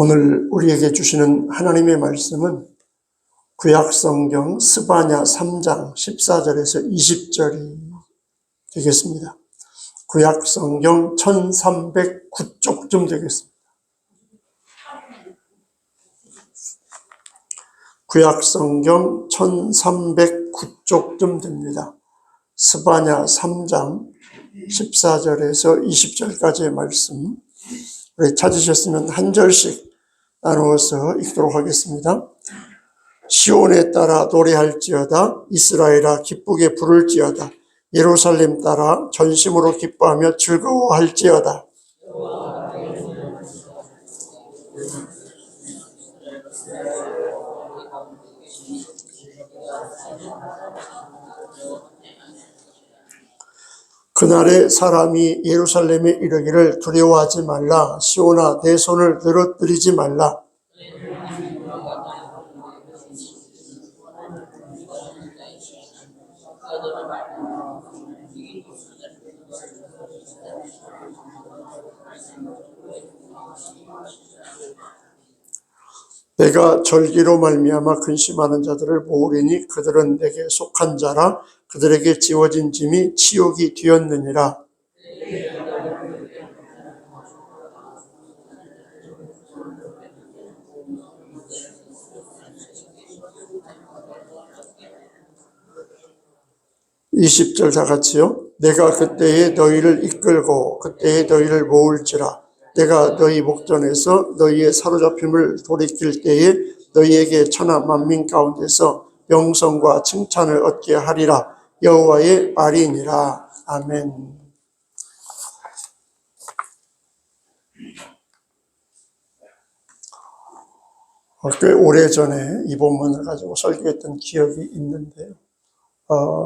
오늘 우리에게 주시는 하나님의 말씀은 구약성경 스바냐 3장 14절에서 20절이 되겠습니다. 구약성경 1309쪽쯤 되겠습니다. 구약성경 1309쪽쯤 됩니다. 스바냐 3장 14절에서 20절까지의 말씀, 우리 찾으셨으면 한 절씩 나누어서 읽도록 하겠습니다. 시온에 따라 노래할지어다. 이스라엘아 기쁘게 부를지어다. 예루살렘 따라 전심으로 기뻐하며 즐거워할지어다. 그날에 사람이 예루살렘에 이르기를 두려워하지 말라. 시온아 내 손을 늘어뜨리지 말라. 내가 절기로 말미암아 근심하는 자들을 모으리니 그들은 내게 속한 자라. 그들에게 지워진 짐이 치욕이 되었느니라. (20절) 다 같이요. 내가 그때에 너희를 이끌고 그때에 너희를 모을지라. 내가 너희 목전에서 너희의 사로잡힘을 돌이킬 때에 너희에게 천하 만민 가운데서 명성과 칭찬을 얻게 하리라. 여호와의 말이니라. 아멘. 꽤 오래전에 이 본문을 가지고 설교했던 기억이 있는데요.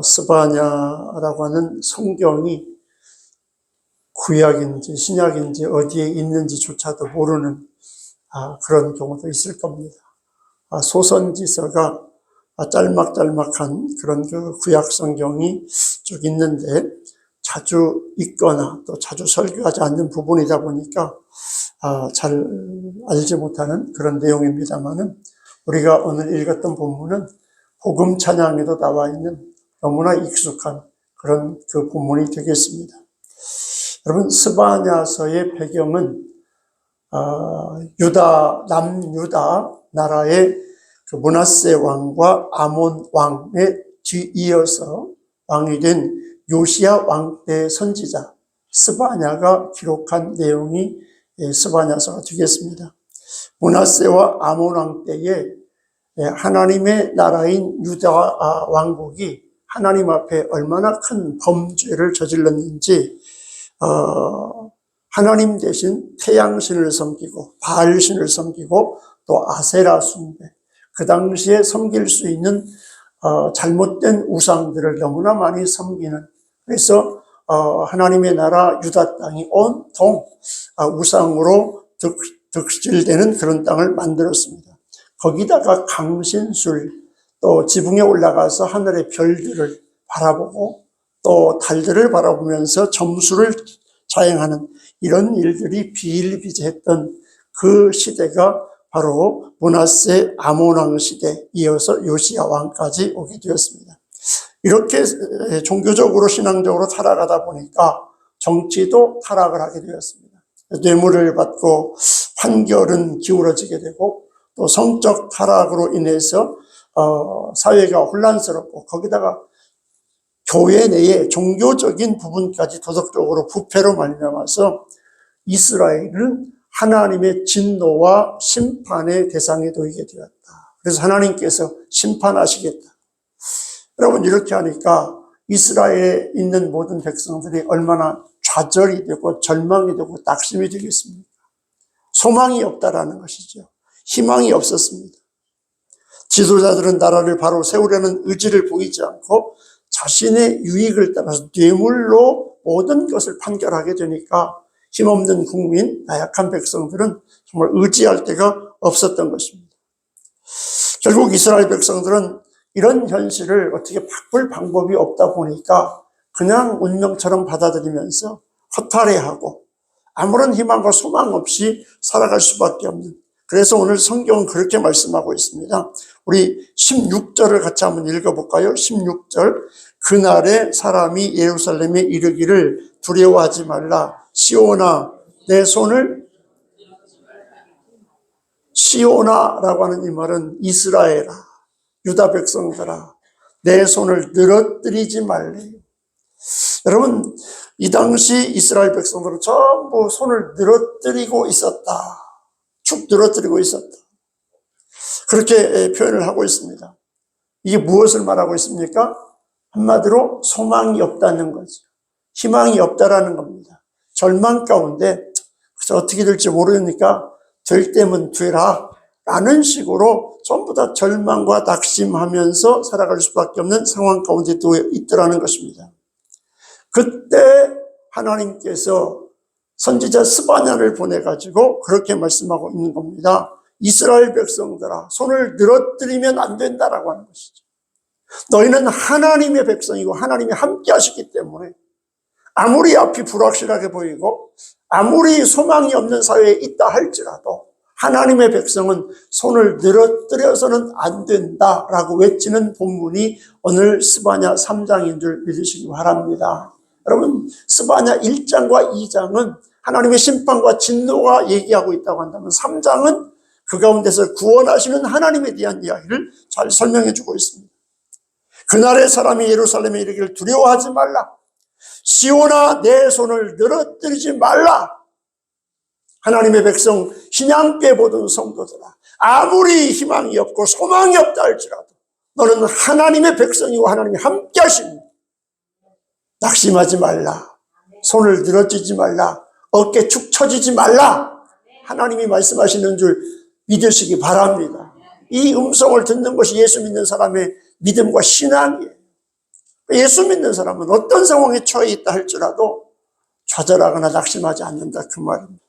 스바냐라고 하는 성경이 구약인지 신약인지 어디에 있는지조차도 모르는 그런 경우도 있을 겁니다. 소선지서가 짤막짤막한 그런 그 구약 성경이 쭉 있는데 자주 읽거나 또 자주 설교하지 않는 부분이다 보니까 잘 알지 못하는 그런 내용입니다만은, 우리가 오늘 읽었던 본문은 복음 찬양에도 나와 있는 너무나 익숙한 그런 그 본문이 되겠습니다. 여러분, 스바냐서의 배경은 남유다 나라의 그 므낫세 왕과 아몬 왕에 뒤이어서 왕이 된 요시야 왕 때 선지자 스바냐가 기록한 내용이 스바냐서가 되겠습니다. 므낫세와 아몬 왕 때에 하나님의 나라인 유다 왕국이 하나님 앞에 얼마나 큰 범죄를 저질렀는지, 하나님 대신 태양신을 섬기고 바알신을 섬기고 또 아세라 숭배, 그 당시에 섬길 수 있는 잘못된 우상들을 너무나 많이 섬기는, 그래서 하나님의 나라 유다 땅이 온통 우상으로 득실되는 그런 땅을 만들었습니다. 거기다가 강신술, 또 지붕에 올라가서 하늘의 별들을 바라보고 또 달들을 바라보면서 점수를 자행하는 이런 일들이 비일비재했던 그 시대가 바로 므낫세 아몬 왕 시대, 이어서 요시야 왕까지 오게 되었습니다. 이렇게 종교적으로 신앙적으로 타락하다 보니까 정치도 타락을 하게 되었습니다. 뇌물을 받고 판결은 기울어지게 되고, 또 성적 타락으로 인해서 사회가 혼란스럽고, 거기다가 교회 내에 종교적인 부분까지 도덕적으로 부패로 말미암아서 이스라엘은 하나님의 진노와 심판의 대상에 놓이게 되었다. 그래서 하나님께서 심판하시겠다. 여러분, 이렇게 하니까 이스라엘에 있는 모든 백성들이 얼마나 좌절이 되고 절망이 되고 낙심이 되겠습니까? 소망이 없다라는 것이죠. 희망이 없었습니다. 지도자들은 나라를 바로 세우려는 의지를 보이지 않고 자신의 유익을 따라서 뇌물로 모든 것을 판결하게 되니까 힘없는 국민, 나약한 백성들은 정말 의지할 데가 없었던 것입니다. 결국 이스라엘 백성들은 이런 현실을 어떻게 바꿀 방법이 없다 보니까 그냥 운명처럼 받아들이면서 허탈해하고 아무런 희망과 소망 없이 살아갈 수밖에 없는, 그래서 오늘 성경은 그렇게 말씀하고 있습니다. 우리 16절을 같이 한번 읽어볼까요? 16절. 그날에 사람이 예루살렘에 이르기를 두려워하지 말라. 시온아 내 손을, 시온아라고 하는 이 말은 이스라엘아, 유다 백성들아, 내 손을 늘어뜨리지 말래. 여러분, 이 당시 이스라엘 백성들은 전부 손을 늘어뜨리고 있었다. 축 늘어뜨리고 있었다. 그렇게 표현을 하고 있습니다. 이게 무엇을 말하고 있습니까? 한마디로 소망이 없다는 거죠. 희망이 없다라는 겁니다. 절망 가운데 어떻게 될지 모르니까 될 때면 되라 라는 식으로 전부 다 절망과 낙심하면서 살아갈 수밖에 없는 상황 가운데 있더라는 것입니다. 그때 하나님께서 선지자 스바냐를 보내가지고 그렇게 말씀하고 있는 겁니다. 이스라엘 백성들아, 손을 늘어뜨리면 안 된다라고 하는 것이죠. 너희는 하나님의 백성이고 하나님이 함께 하시기 때문에 아무리 앞이 불확실하게 보이고 아무리 소망이 없는 사회에 있다 할지라도 하나님의 백성은 손을 늘어뜨려서는 안 된다라고 외치는 본문이 오늘 스바냐 3장인 줄 믿으시기 바랍니다. 여러분, 스바냐 1장과 2장은 하나님의 심판과 진노가 얘기하고 있다고 한다면 3장은 그 가운데서 구원하시는 하나님에 대한 이야기를 잘 설명해 주고 있습니다. 그날의 사람이 예루살렘에 이르기를 두려워하지 말라. 시온아 내 손을 늘어뜨리지 말라. 하나님의 백성, 신앙께 보던 성도들아, 아무리 희망이 없고 소망이 없다 할지라도 너는 하나님의 백성이고 하나님이 함께 하십니다. 낙심하지 말라. 손을 늘어뜨리지 말라. 어깨 축 처지지 말라. 하나님이 말씀하시는 줄 믿으시기 바랍니다. 이 음성을 듣는 것이 예수 믿는 사람의 믿음과 신앙이에요. 예수 믿는 사람은 어떤 상황에 처해 있다 할지라도 좌절하거나 낙심하지 않는다, 그 말입니다.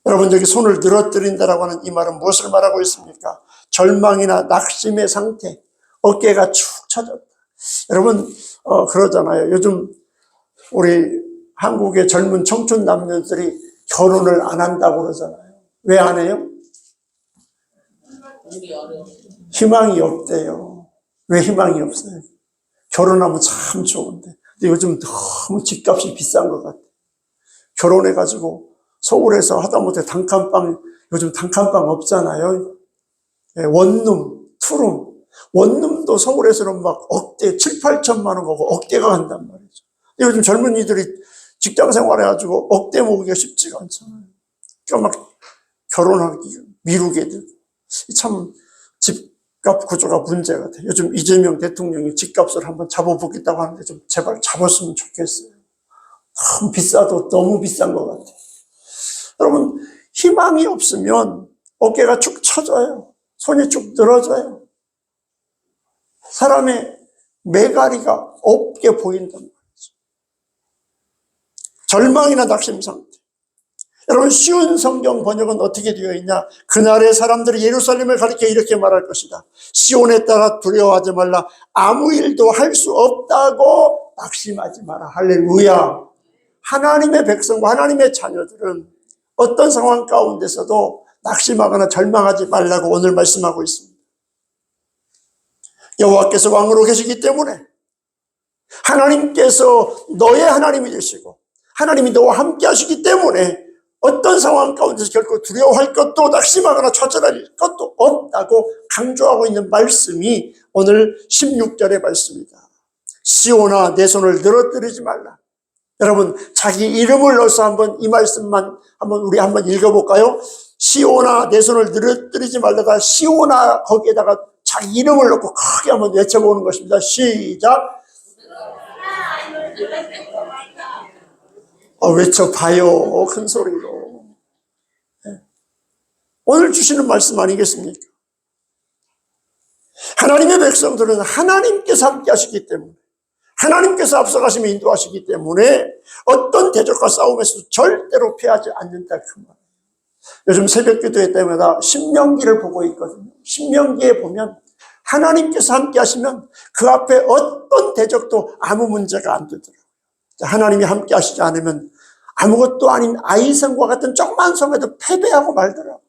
여러분, 여기 손을 늘어뜨린다라고 하는 이 말은 무엇을 말하고 있습니까? 절망이나 낙심의 상태, 어깨가 축 처졌다. 여러분, 그러잖아요. 요즘 우리 한국의 젊은 청춘 남녀들이 결혼을 안 한다고 그러잖아요. 왜 안 해요? 희망이 없대요. 왜 희망이 없어요? 결혼하면 참 좋은데. 근데 요즘 너무 집값이 비싼 것 같아요. 결혼해가지고 서울에서 하다못해 단칸방, 요즘 단칸방 없잖아요. 원룸, 투룸. 원룸도 서울에서는 막 억대, 7, 8천만 원 가고 억대가 간단 말이죠. 근데 요즘 젊은이들이 직장 생활해가지고 억대 모으기가 쉽지가 않잖아요. 그러니까 막 결혼하기 미루게 되고. 참 집값 구조가 문제가 돼요. 요즘 이재명 대통령이 집값을 한번 잡아보겠다고 하는데 좀 제발 잡았으면 좋겠어요. 너무 비싸도 너무 비싼 것 같아요. 여러분, 희망이 없으면 어깨가 축 처져요. 손이 쭉 늘어져요. 사람의 매가리가 없게 보인단 말이죠. 절망이나 낙심 상태. 여러분, 쉬운 성경 번역은 어떻게 되어 있냐? 그날의 사람들이 예루살렘을 가리켜 이렇게 말할 것이다. 시온에 따라 두려워하지 말라. 아무 일도 할 수 없다고 낙심하지 마라. 할렐루야. 하나님의 백성과 하나님의 자녀들은 어떤 상황 가운데서도 낙심하거나 절망하지 말라고 오늘 말씀하고 있습니다. 여호와께서 왕으로 계시기 때문에 하나님께서 너의 하나님이 되시고 하나님이 너와 함께 하시기 때문에 어떤 상황 가운데서 결코 두려워할 것도 낙심하거나 좌절할 것도 없다고 강조하고 있는 말씀이 오늘 16절의 말씀입니다. 시온아 내 손을 늘어뜨리지 말라. 여러분, 자기 이름을 넣어서 한번 이 말씀만 우리 한번 읽어볼까요? 시온아 내 손을 늘어뜨리지 말라가 시온아 거기에다가 자기 이름을 넣고 크게 한번 외쳐보는 것입니다. 시작. 외쳐봐요. 큰 소리로. 오늘 주시는 말씀 아니겠습니까? 하나님의 백성들은 하나님께서 함께 하시기 때문에 하나님께서 앞서가시며 인도하시기 때문에 어떤 대적과 싸움에서도 절대로 패하지 않는다, 그 말이에요. 요즘 새벽 기도회 때마다 신명기를 보고 있거든요. 신명기에 보면 하나님께서 함께 하시면 그 앞에 어떤 대적도 아무 문제가 안 되더라고요. 하나님이 함께 하시지 않으면 아무것도 아닌 아이성과 같은 조그만 성에도 패배하고 말더라고요.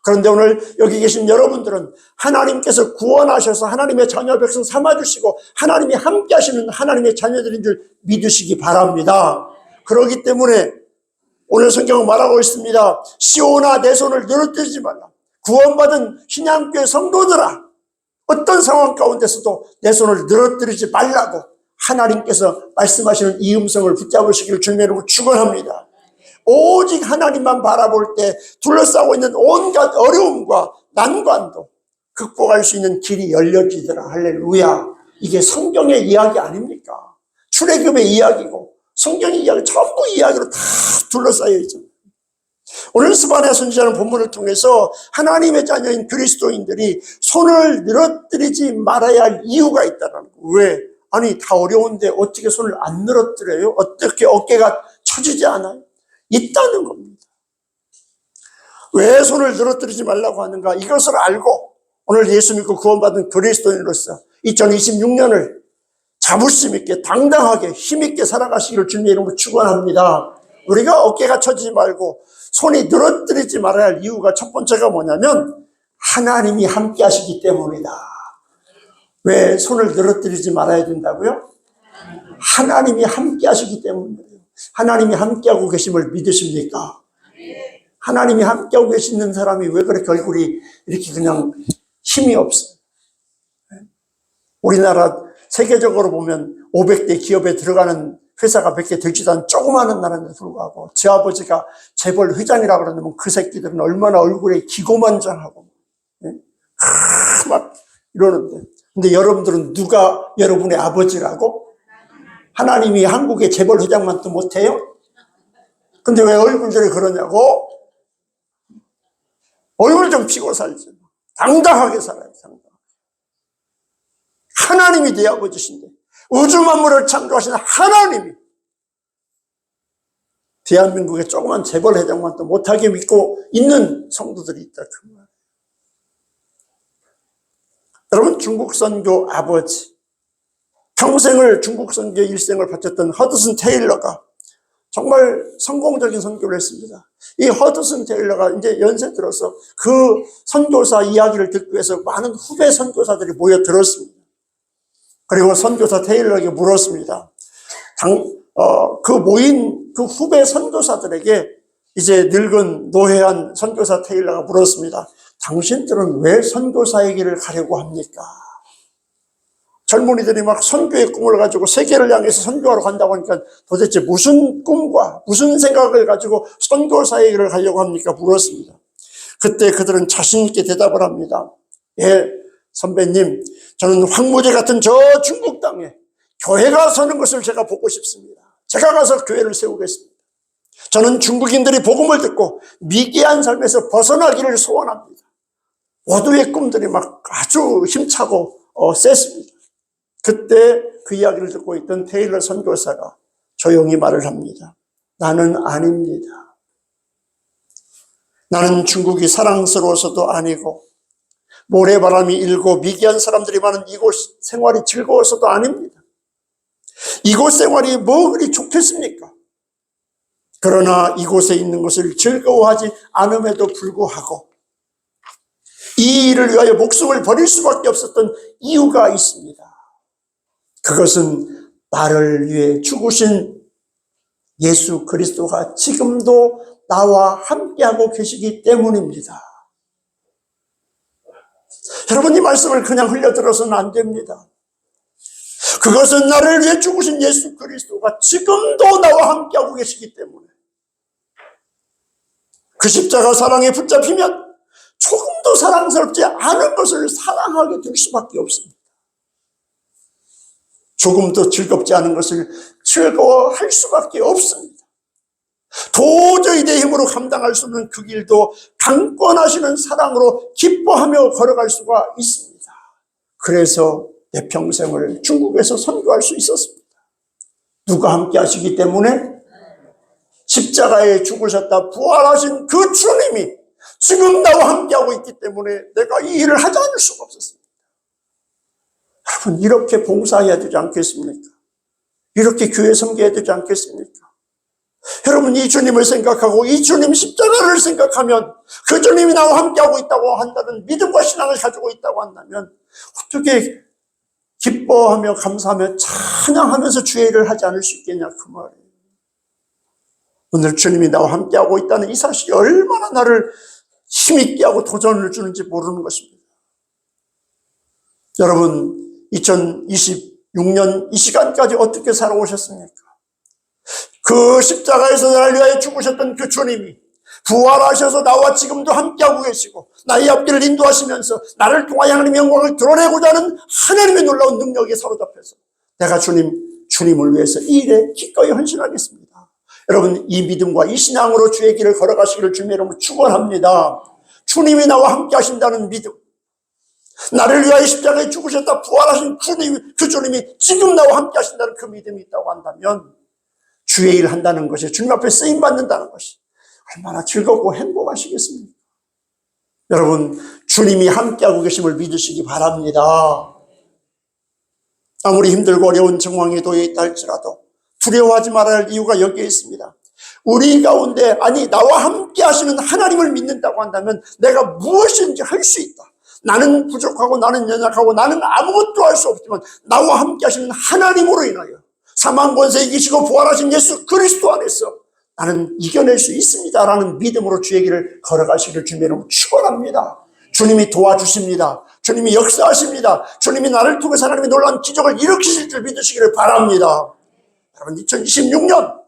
그런데 오늘 여기 계신 여러분들은 하나님께서 구원하셔서 하나님의 자녀 백성 삼아주시고 하나님이 함께 하시는 하나님의 자녀들인 줄 믿으시기 바랍니다. 그렇기 때문에 오늘 성경은 말하고 있습니다. 시온아 내 손을 늘어뜨리지 말라. 구원받은 신앙교회 성도들아, 어떤 상황 가운데서도 내 손을 늘어뜨리지 말라고 하나님께서 말씀하시는 이 음성을 붙잡으시기를 주님의 이름으로 축원합니다. 오직 하나님만 바라볼 때 둘러싸고 있는 온갖 어려움과 난관도 극복할 수 있는 길이 열려지더라. 할렐루야. 이게 성경의 이야기 아닙니까? 출애굽의 이야기고 성경의 이야기 전부 이야기로 다 둘러싸여 있죠. 오늘 스바냐 선지자는 본문을 통해서 하나님의 자녀인 그리스도인들이 손을 늘어뜨리지 말아야 할 이유가 있다는 거. 왜? 아니 다 어려운데 어떻게 손을 안 늘어뜨려요? 어떻게 어깨가 처지지 않아요? 있다는 겁니다. 왜 손을 늘어뜨리지 말라고 하는가? 이것을 알고 오늘 예수 믿고 구원받은 그리스도인으로서 2026년을 자부심 있게 당당하게 힘있게 살아가시기를 주님의 이름으로 축원합니다. 우리가 어깨가 처지지 말고 손이 늘어뜨리지 말아야 할 이유가 첫 번째가 뭐냐면 하나님이 함께 하시기 때문이다. 왜 손을 늘어뜨리지 말아야 된다고요? 하나님이 함께 하시기 때문이에요. 하나님이 함께하고 계심을 믿으십니까? 하나님이 함께하고 계시는 사람이 왜 그렇게 얼굴이 이렇게 그냥 힘이 없어요? 우리나라 세계적으로 보면 500대 기업에 들어가는 회사가 100개 되지도 않은 조그마한 나라인데 불구하고 제 아버지가 재벌 회장이라고 그러면 그 새끼들은 얼마나 얼굴에 기고만장하고 막 이러는데, 근데 여러분들은 누가 여러분의 아버지라고? 하나님이 한국의 재벌 회장만 또 못해요? 근데 왜 얼굴들이 그러냐고? 얼굴 좀 피고 살지. 당당하게 살아요. 당당하게. 하나님이 내 아버지신데 우주 만물을 창조하신 하나님이 대한민국의 조그만 재벌 회장만 또 못하게 믿고 있는 성도들이 있다. 그 말. 여러분, 중국 선교 아버지, 평생을 중국 선교 일생을 바쳤던 허드슨 테일러가 정말 성공적인 선교를 했습니다. 이 허드슨 테일러가 이제 연세 들어서 그 선교사 이야기를 듣기 위해서 많은 후배 선교사들이 모여들었습니다. 그리고 선교사 테일러에게 물었습니다. 그 모인 그 후배 선교사들에게 이제 늙은 노회한 선교사 테일러가 물었습니다. 당신들은 왜 선교사의 길을 가려고 합니까? 젊은이들이 막 선교의 꿈을 가지고 세계를 향해서 선교하러 간다고 하니까 도대체 무슨 꿈과 무슨 생각을 가지고 선교사의 길을 가려고 합니까? 물었습니다. 그때 그들은 자신 있게 대답을 합니다. 예, 선배님, 저는 황무지 같은 저 중국 땅에 교회가 서는 것을 제가 보고 싶습니다. 제가 가서 교회를 세우겠습니다. 저는 중국인들이 복음을 듣고 미개한 삶에서 벗어나기를 소원합니다. 모두의 꿈들이 막 아주 힘차고 셌습니다. 그때 그 이야기를 듣고 있던 테일러 선교사가 조용히 말을 합니다. 나는 아닙니다. 나는 중국이 사랑스러워서도 아니고 모래바람이 일고 미개한 사람들이 많은 이곳 생활이 즐거워서도 아닙니다. 이곳 생활이 뭐 그리 좋겠습니까? 그러나 이곳에 있는 것을 즐거워하지 않음에도 불구하고 이 일을 위하여 목숨을 버릴 수밖에 없었던 이유가 있습니다. 그것은 나를 위해 죽으신 예수 그리스도가 지금도 나와 함께하고 계시기 때문입니다. 여러분, 이 말씀을 그냥 흘려들어서는 안 됩니다. 그것은 나를 위해 죽으신 예수 그리스도가 지금도 나와 함께하고 계시기 때문에 그 십자가 사랑에 붙잡히면 조금도 사랑스럽지 않은 것을 사랑하게 될 수밖에 없습니다. 조금도 즐겁지 않은 것을 즐거워할 수밖에 없습니다. 도저히 내 힘으로 감당할 수 없는 그 길도 강권하시는 사랑으로 기뻐하며 걸어갈 수가 있습니다. 그래서 내 평생을 중국에서 선교할 수 있었습니다. 누가 함께 하시기 때문에? 십자가에 죽으셨다 부활하신 그 주님이 지금 나와 함께하고 있기 때문에 내가 이 일을 하지 않을 수가 없었습니다. 여러분, 이렇게 봉사해야 되지 않겠습니까? 이렇게 교회 섬겨야 되지 않겠습니까? 여러분, 이 주님을 생각하고 이 주님 십자가를 생각하면, 그 주님이 나와 함께하고 있다고 한다는 믿음과 신앙을 가지고 있다고 한다면 어떻게 기뻐하며 감사하며 찬양하면서 주의 일을 하지 않을 수 있겠냐, 그 말이에요. 오늘 주님이 나와 함께하고 있다는 이 사실이 얼마나 나를 힘있게 하고 도전을 주는지 모르는 것입니다. 여러분, 2026년 이 시간까지 어떻게 살아오셨습니까? 그 십자가에서 나를 위하여 죽으셨던 그 주님이 부활하셔서 나와 지금도 함께하고 계시고 나의 앞길을 인도하시면서 나를 통하여 하나님의 영광을 드러내고자 하는 하나님의 놀라운 능력에 사로잡혀서 내가 주님을 위해서 이 일에 기꺼이 헌신하겠습니다. 여러분, 이 믿음과 이 신앙으로 주의 길을 걸어가시기를 주님의 이름으로 축원합니다. 주님이 나와 함께 하신다는 믿음, 나를 위하여 십자가에 죽으셨다 부활하신 그 주님이 지금 나와 함께 하신다는 그 믿음이 있다고 한다면 주의 일을 한다는 것이, 주님 앞에 쓰임받는다는 것이 얼마나 즐겁고 행복하시겠습니까? 여러분, 주님이 함께하고 계심을 믿으시기 바랍니다. 아무리 힘들고 어려운 정황에 놓여 있다 할지라도 두려워하지 말아야 할 이유가 여기에 있습니다. 우리 가운데, 아니 나와 함께 하시는 하나님을 믿는다고 한다면 내가 무엇인지 할 수 있다. 나는 부족하고 나는 연약하고 나는 아무것도 할 수 없지만 나와 함께 하시는 하나님으로 인하여 사망 권세 이기시고 부활하신 예수 그리스도 안에서 나는 이겨낼 수 있습니다라는 믿음으로 주의 길을 걸어가시기를 주님의 이름으로 축원합니다. 주님이 도와주십니다. 주님이 역사하십니다. 주님이 나를 통해서 하나님의 놀라운 기적을 일으키실 줄 믿으시기를 바랍니다. 여러분, 2026년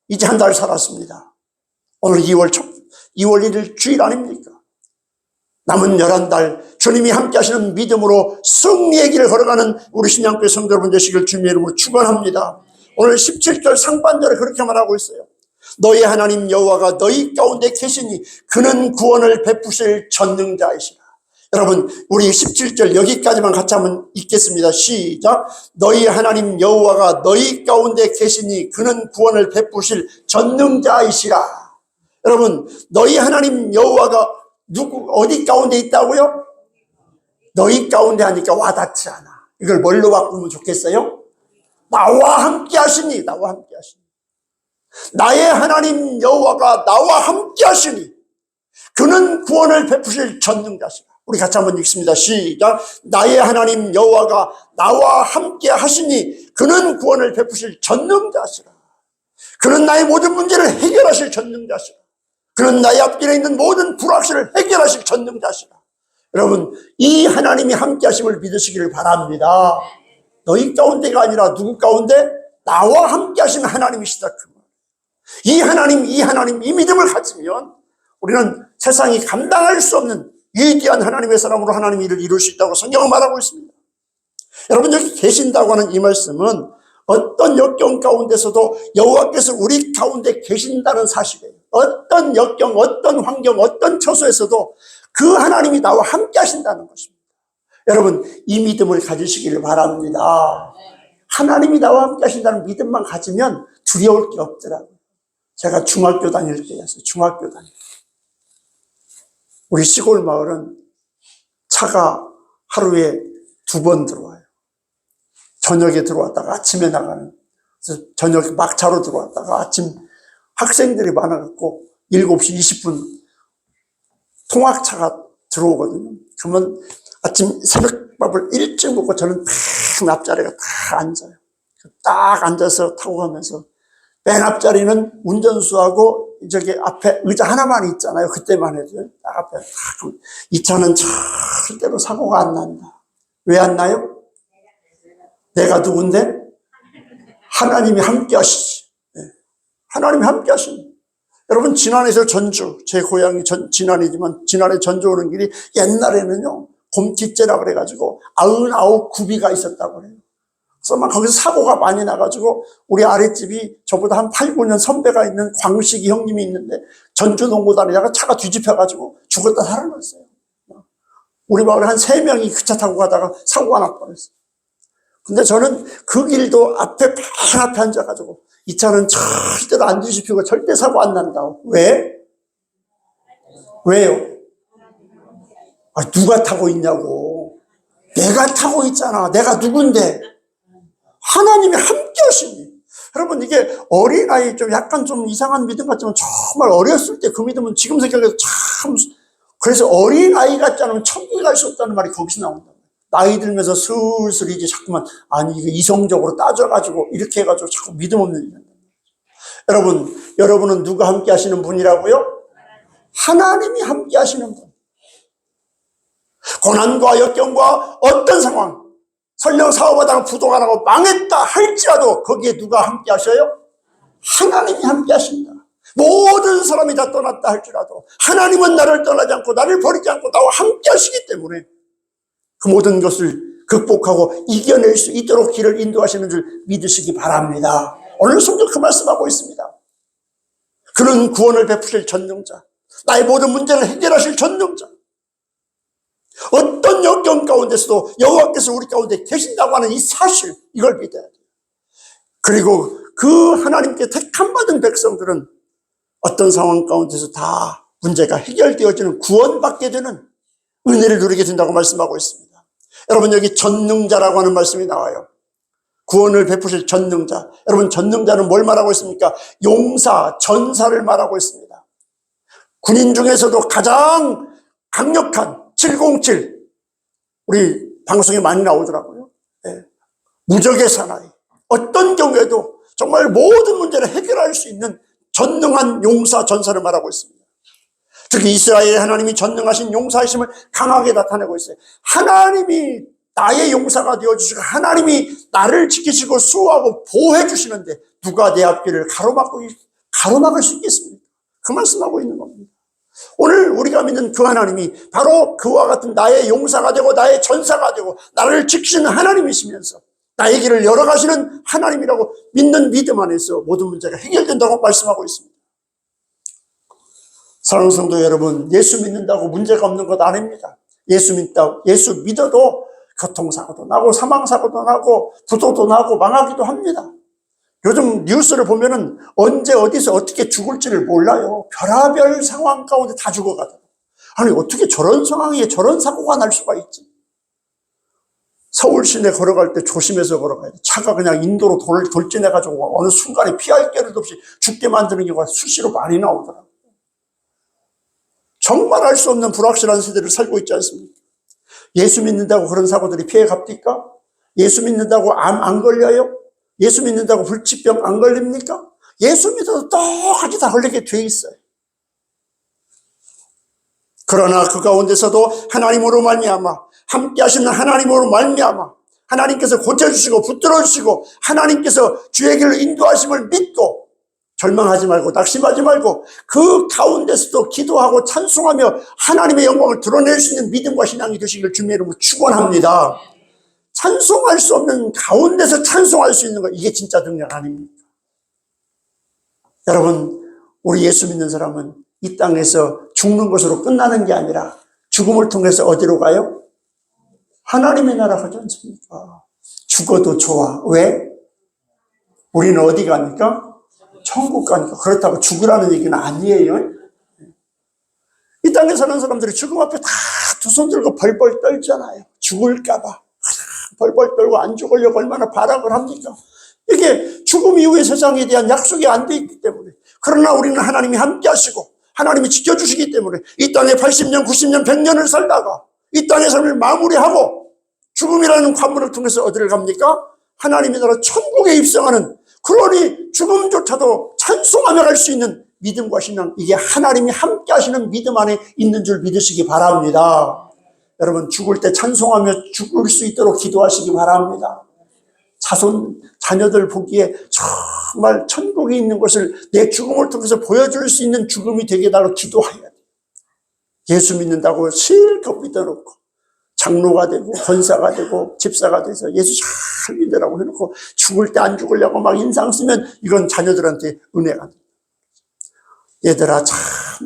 이제 한 달 살았습니다. 오늘 2월 1일 주일 아닙니까? 남은 11달 주님이 함께 하시는 믿음으로 승리의 길을 걸어가는 우리 신양교회 성도 여러분 되시길 주님의 이름으로 축원합니다. 오늘 17절 상반절에 그렇게 말하고 있어요. 너희 하나님 여호와가 너희 가운데 계시니 그는 구원을 베푸실 전능자이시라. 여러분, 우리 17절 여기까지만 같이 한번 읽겠습니다. 시작. 너희 하나님 여호와가 너희 가운데 계시니 그는 구원을 베푸실 전능자이시라. 여러분, 너희 하나님 여호와가 어디 가운데 있다고요? 너희 가운데 하니까 와닿지 않아. 이걸 뭘로 바꾸면 좋겠어요? 나와 함께 하시니, 나와 함께 하시니. 나의 하나님 여호와가 나와 함께 하시니 그는 구원을 베푸실 전능자시라. 우리 같이 한번 읽습니다. 시작. 나의 하나님 여호와가 나와 함께 하시니 그는 구원을 베푸실 전능자시라. 그는 나의 모든 문제를 해결하실 전능자시라. 그는 나의 앞길에 있는 모든 불확실을 해결하실 전능자시라. 여러분, 이 하나님이 함께 하심을 믿으시기를 바랍니다. 너희 가운데가 아니라 누구 가운데? 나와 함께 하시는 하나님이시다. 이 하나님, 이 믿음을 가지면 우리는 세상이 감당할 수 없는 위대한 하나님의 사람으로 하나님의 일을 이룰 수 있다고 성경은 말하고 있습니다. 여러분, 여기 계신다고 하는 이 말씀은 어떤 역경 가운데서도 여호와께서 우리 가운데 계신다는 사실이에요. 어떤 역경, 어떤 환경, 어떤 처소에서도 그 하나님이 나와 함께 하신다는 것입니다. 여러분, 이 믿음을 가지시기를 바랍니다. 하나님이 나와 함께 하신다는 믿음만 가지면 두려울 게 없더라고요. 제가 중학교 다닐 때였어요. 중학교 다닐 때. 우리 시골 마을은 차가 하루에 2번 들어와요. 저녁에 들어왔다가 아침에 나가는. 그래서 저녁에 막차로 들어왔다가 아침 학생들이 많아갖고 7시 20분 통학차가 들어오거든요. 그러면 아침 새벽밥을 일찍 먹고 저는 딱 앞자리가 딱 앉아요. 딱 앉아서 타고 가면서 맨 앞자리는 운전수하고 저기 앞에 의자 하나만 있잖아요. 그때만 해도 딱 앞에 딱. 이 차는 절대로 사고가 안 난다. 왜 안 나요? 내가 누군데? 하나님이 함께 하시지. 하나님이 함께 하시니. 여러분, 진안에서 전주, 제 고향이 진안이지만 진안에 전주 오는 길이 옛날에는요 곰티째라 그래가지고 99굽이가 있었다고 그래요. 그래서 막 거기서 사고가 많이 나가지고 우리 아랫집이 저보다 한 8, 9년 선배가 있는 광식이 형님이 있는데 전주 농구 다니다가 차가 뒤집혀가지고 죽었다 살아났어요. 우리 마을에 한 3명이 그 차 타고 가다가 사고가 날 뻔했어요. 근데 저는 그 길도 앞에 맨 앞에 앉아가지고 이 차는 절대로 안 뒤집히고 절대 사고 안 난다고. 왜? 왜요? 누가 타고 있냐고. 내가 타고 있잖아. 내가 누군데? 하나님이 함께 하시니. 여러분, 이게 어린아이 좀 약간 좀 이상한 믿음 같지만 정말 어렸을 때 그 믿음은 지금 생각해도 참, 그래서 어린아이 같지 않으면 천국에 갈 수 없다는 말이 거기서 나온다. 나이 들면서 슬슬 이제 자꾸만, 아니, 이게 이성적으로 따져가지고 이렇게 해가지고 자꾸 믿음 없는 일이 난다. 여러분은 누가 함께 하시는 분이라고요? 하나님이 함께 하시는 분. 고난과 역경과 어떤 상황, 설령 사업하다가 부도가 나고 망했다 할지라도 거기에 누가 함께 하셔요? 하나님이 함께 하십니다. 모든 사람이 다 떠났다 할지라도 하나님은 나를 떠나지 않고 나를 버리지 않고 나와 함께 하시기 때문에 그 모든 것을 극복하고 이겨낼 수 있도록 길을 인도하시는 줄 믿으시기 바랍니다. 오늘 성경 그 말씀하고 있습니다. 그는 구원을 베푸실 전능자, 나의 모든 문제를 해결하실 전능자, 어떤 역경 가운데서도 여호와께서 우리 가운데 계신다고 하는 이 사실, 이걸 믿어야 돼요. 그리고 그 하나님께 택함 받은 백성들은 어떤 상황 가운데서 다 문제가 해결되어지는, 구원받게 되는 은혜를 누리게 된다고 말씀하고 있습니다. 여러분, 여기 전능자라고 하는 말씀이 나와요. 구원을 베푸실 전능자. 여러분, 전능자는 뭘 말하고 있습니까? 용사, 전사를 말하고 있습니다. 군인 중에서도 가장 강력한 707, 우리 방송에 많이 나오더라고요. 네. 무적의 사나이. 어떤 경우에도 정말 모든 문제를 해결할 수 있는 전능한 용사, 전사를 말하고 있습니다. 특히 이스라엘 하나님이 전능하신 용사이심을 강하게 나타내고 있어요. 하나님이 나의 용사가 되어주시고 하나님이 나를 지키시고 수호하고 보호해 주시는데 누가 내 앞길을 가로막을 수 있겠습니까? 그 말씀하고 있는 겁니다. 오늘 우리가 믿는 그 하나님이 바로 그와 같은 나의 용사가 되고 나의 전사가 되고 나를 지키시는 하나님이시면서 나의 길을 열어가시는 하나님이라고 믿는 믿음 안에서 모든 문제가 해결된다고 말씀하고 있습니다. 사랑하는 성도 여러분, 예수 믿는다고 문제가 없는 것 아닙니다. 예수 믿어도 교통사고도 나고 사망사고도 나고 부도도 나고 망하기도 합니다. 요즘 뉴스를 보면은 언제 어디서 어떻게 죽을지를 몰라요. 별의별 상황 가운데 다 죽어가더라고요. 아니, 어떻게 저런 상황에 저런 사고가 날 수가 있지? 서울 시내 걸어갈 때 조심해서 걸어가야 돼. 차가 그냥 인도로 돌진해가지고 어느 순간에 피할 겨를도 없이 죽게 만드는 경우가 수시로 많이 나오더라고요. 정말 알 수 없는 불확실한 세대를 살고 있지 않습니까? 예수 믿는다고 그런 사고들이 피해 갑니까? 예수 믿는다고 암 안 걸려요? 예수 믿는다고 불치병 안 걸립니까? 예수 믿어도 똑같이 다 걸리게 돼 있어요. 그러나 그 가운데서도 하나님으로 말미암아, 함께 하시는 하나님으로 말미암아 하나님께서 고쳐주시고 붙들어주시고 하나님께서 주의 길을 인도하심을 믿고 절망하지 말고 낙심하지 말고 그 가운데서도 기도하고 찬송하며 하나님의 영광을 드러낼 수 있는 믿음과 신앙이 되시기를 주님의 이름으로 축원합니다. 찬송할 수 없는 가운데서 찬송할 수 있는 것, 이게 진짜 능력 아닙니까? 여러분, 우리 예수 믿는 사람은 이 땅에서 죽는 것으로 끝나는 게 아니라 죽음을 통해서 어디로 가요? 하나님의 나라 가지 않습니까? 죽어도 좋아. 왜? 우리는 어디 가니까? 천국 가니까. 그렇다고 죽으라는 얘기는 아니에요. 이 땅에 사는 사람들이 죽음 앞에 다 두 손 들고 벌벌 떨잖아요. 죽을까봐. 벌벌 떨고 안 죽으려고 얼마나 발악을 합니까? 이게 죽음 이후의 세상에 대한 약속이 안 돼 있기 때문에. 그러나 우리는 하나님이 함께 하시고 하나님이 지켜주시기 때문에 이 땅에 80년, 90년, 100년을 살다가 이 땅의 삶을 마무리하고 죽음이라는 관문을 통해서 어디를 갑니까? 하나님의 나라 천국에 입성하는, 그러니 죽음조차도 찬송하며 갈 수 있는 믿음과 신앙, 이게 하나님이 함께 하시는 믿음 안에 있는 줄 믿으시기 바랍니다. 여러분, 죽을 때 찬송하며 죽을 수 있도록 기도하시기 바랍니다. 자녀들 보기에 정말 천국에 있는 것을 내 죽음을 통해서 보여줄 수 있는 죽음이 되게 달라고 기도해야 돼요. 예수 믿는다고 실컷 믿어놓고 장로가 되고 권사가 되고 집사가 돼서 예수 잘 믿으라고 해놓고 죽을 때 안 죽으려고 막 인상 쓰면 이건 자녀들한테 은혜가 돼요. 얘들아, 참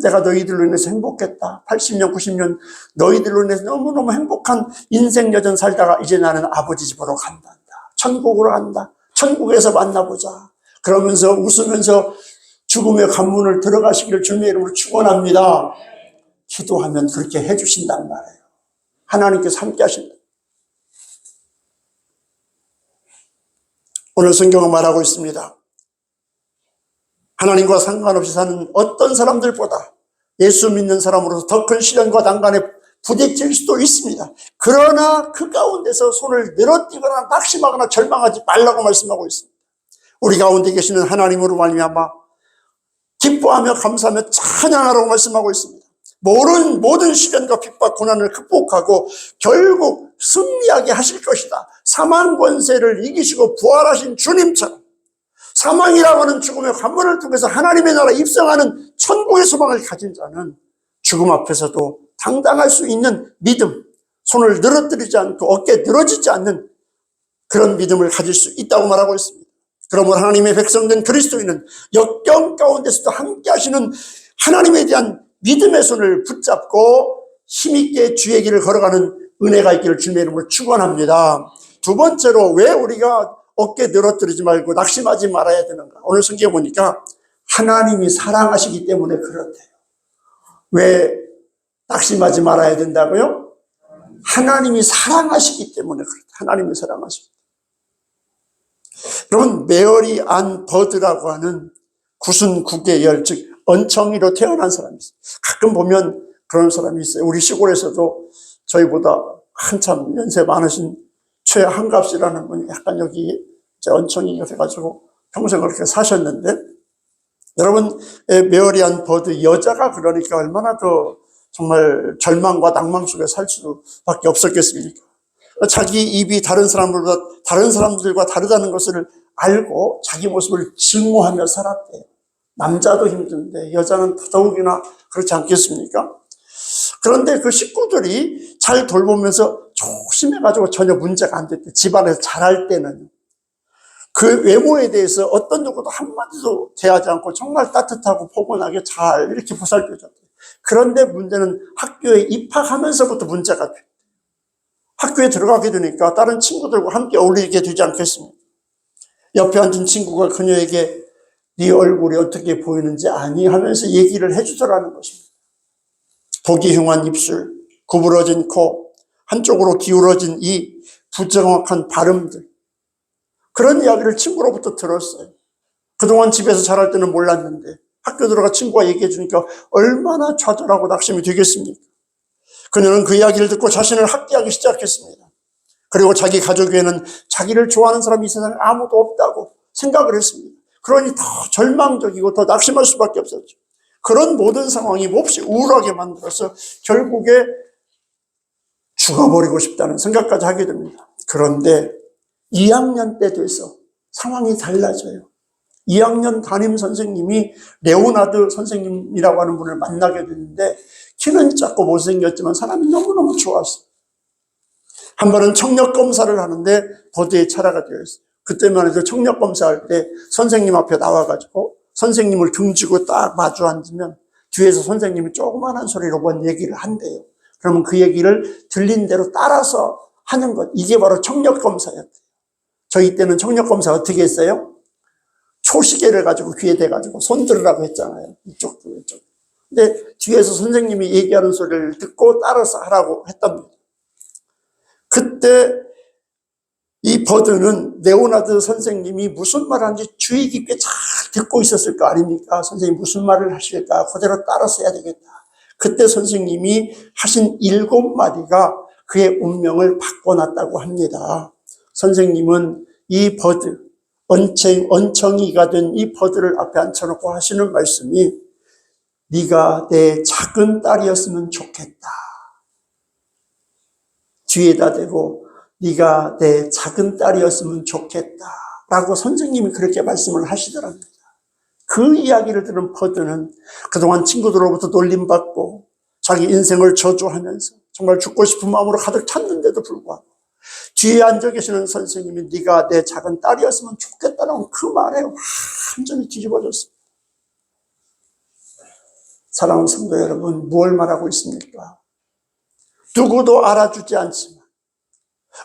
내가 너희들로 인해서 행복했다. 80년, 90년 너희들로 인해서 너무너무 행복한 인생 여전 살다가 이제 나는 아버지 집으로 간단다. 천국으로 간다. 천국에서 만나보자. 그러면서 웃으면서 죽음의 관문을 들어가시기를 주님의 이름으로 축원합니다. 기도하면 그렇게 해주신단 말이에요. 하나님께서 함께 하신다. 오늘 성경은 말하고 있습니다. 하나님과 상관없이 사는 어떤 사람들보다 예수 믿는 사람으로서 더 큰 시련과 난관에 부딪힐 수도 있습니다. 그러나 그 가운데서 손을 늘어뜨리거나 낙심하거나 절망하지 말라고 말씀하고 있습니다. 우리 가운데 계시는 하나님으로 말미암아 기뻐하며 감사하며 찬양하라고 말씀하고 있습니다. 모든 시련과 핍박 고난을 극복하고 결국 승리하게 하실 것이다. 사망 권세를 이기시고 부활하신 주님처럼 사망이라고 하는 죽음의 관문을 통해서 하나님의 나라에 입성하는 천국의 소망을 가진 자는 죽음 앞에서도 당당할 수 있는 믿음, 손을 늘어뜨리지 않고 어깨 늘어지지 않는 그런 믿음을 가질 수 있다고 말하고 있습니다. 그러므로 하나님의 백성된 그리스도인은 역경 가운데서도 함께 하시는 하나님에 대한 믿음의 손을 붙잡고 힘있게 주의 길을 걸어가는 은혜가 있기를 주님의 이름으로 축원합니다. 두 번째로 왜 우리가 어깨 늘어뜨리지 말고 낙심하지 말아야 되는가? 오늘 성경에 보니까 하나님이 사랑하시기 때문에 그렇대요. 왜 낙심하지 말아야 된다고요? 하나님이 사랑하시기 때문에 그렇다. 하나님이 사랑하시기 때문에. 여러분, 메어리 안 버드라고 하는 구순국의 즉 언청이로 태어난 사람이 있어요. 가끔 보면 그런 사람이 있어요. 우리 시골에서도 저희보다 한참 연세 많으신 최한갑씨라는 분이 약간 여기 언청이가 돼가지고 평생 그렇게 사셨는데, 여러분, 메어리 안 버드 여자가 그러니까 얼마나 더 정말 절망과 낭망 속에 살 수밖에 없었겠습니까? 자기 입이 다른 사람들과 다르다는 것을 알고 자기 모습을 증오하며 살았대요. 남자도 힘든데 여자는 더더욱이나 그렇지 않겠습니까? 그런데 그 식구들이 잘 돌보면서 조심해가지고 전혀 문제가 안 됐대. 집안에서 잘할 때는 그 외모에 대해서 어떤 누구도 한마디도 대하지 않고 정말 따뜻하고 포근하게 잘 이렇게 보살펴줬대. 그런데 문제는 학교에 입학하면서부터 문제가 돼. 학교에 들어가게 되니까 다른 친구들과 함께 어울리게 되지 않겠습니까? 옆에 앉은 친구가 그녀에게 네 얼굴이 어떻게 보이는지 아니? 하면서 얘기를 해주더라는 것입니다. 보기 흉한 입술, 구부러진 코, 한쪽으로 기울어진 이 부정확한 발음들, 그런 이야기를 친구로부터 들었어요. 그동안 집에서 자랄 때는 몰랐는데 학교 들어가 친구가 얘기해 주니까 얼마나 좌절하고 낙심이 되겠습니까? 그녀는 그 이야기를 듣고 자신을 학대하기 시작했습니다. 그리고 자기 가족에는 자기를 좋아하는 사람이 이 세상에 아무도 없다고 생각을 했습니다. 그러니 더 절망적이고 더 낙심할 수밖에 없었죠. 그런 모든 상황이 몹시 우울하게 만들어서 결국에 죽어버리고 싶다는 생각까지 하게 됩니다. 그런데 2학년 때 돼서 상황이 달라져요. 2학년 담임 선생님이 레오나드 선생님이라고 하는 분을 만나게 되는데, 키는 작고 못생겼지만 사람이 너무너무 좋았어요. 한 번은 청력 검사를 하는데 버드에 차례가 되었어요. 그때만 해도 청력 검사할 때 선생님 앞에 나와가지고 선생님을 등지고 딱 마주 앉으면 뒤에서 선생님이 조그만한 소리로 뭔 얘기를 한대요. 그러면 그 얘기를 들린 대로 따라서 하는 것, 이게 바로 청력 검사였대요. 저희 때는 청력 검사 어떻게 했어요? 초시계를 가지고 귀에 대가지고 손 들으라고 했잖아요. 이쪽도 이쪽. 근데 뒤에서 선생님이 얘기하는 소리를 듣고 따라서 하라고 했답니다. 그때 이 버드는 레오나드 선생님이 무슨 말 하는지 주의 깊게 잘 듣고 있었을 거 아닙니까? 선생님이 무슨 말을 하실까? 그대로 따라서 해야 되겠다. 그때 선생님이 하신 7마디가 그의 운명을 바꿔놨다고 합니다. 선생님은 이 버드, 언청이가 된 이 버드를 앞에 앉혀놓고 하시는 말씀이 네가 내 작은 딸이었으면 좋겠다. 뒤에다 대고 네가 내 작은 딸이었으면 좋겠다 라고 선생님이 그렇게 말씀을 하시더랍니다. 그 이야기를 들은 버드는 그동안 친구들로부터 놀림받고 자기 인생을 저주하면서 정말 죽고 싶은 마음으로 가득 찼는데도 불구하고 뒤에 앉아 계시는 선생님이 네가 내 작은 딸이었으면 좋겠다는 그 말에 완전히 뒤집어졌습니다. 사랑하는 성도 여러분, 무엇을 말하고 있습니까? 누구도 알아주지 않지만,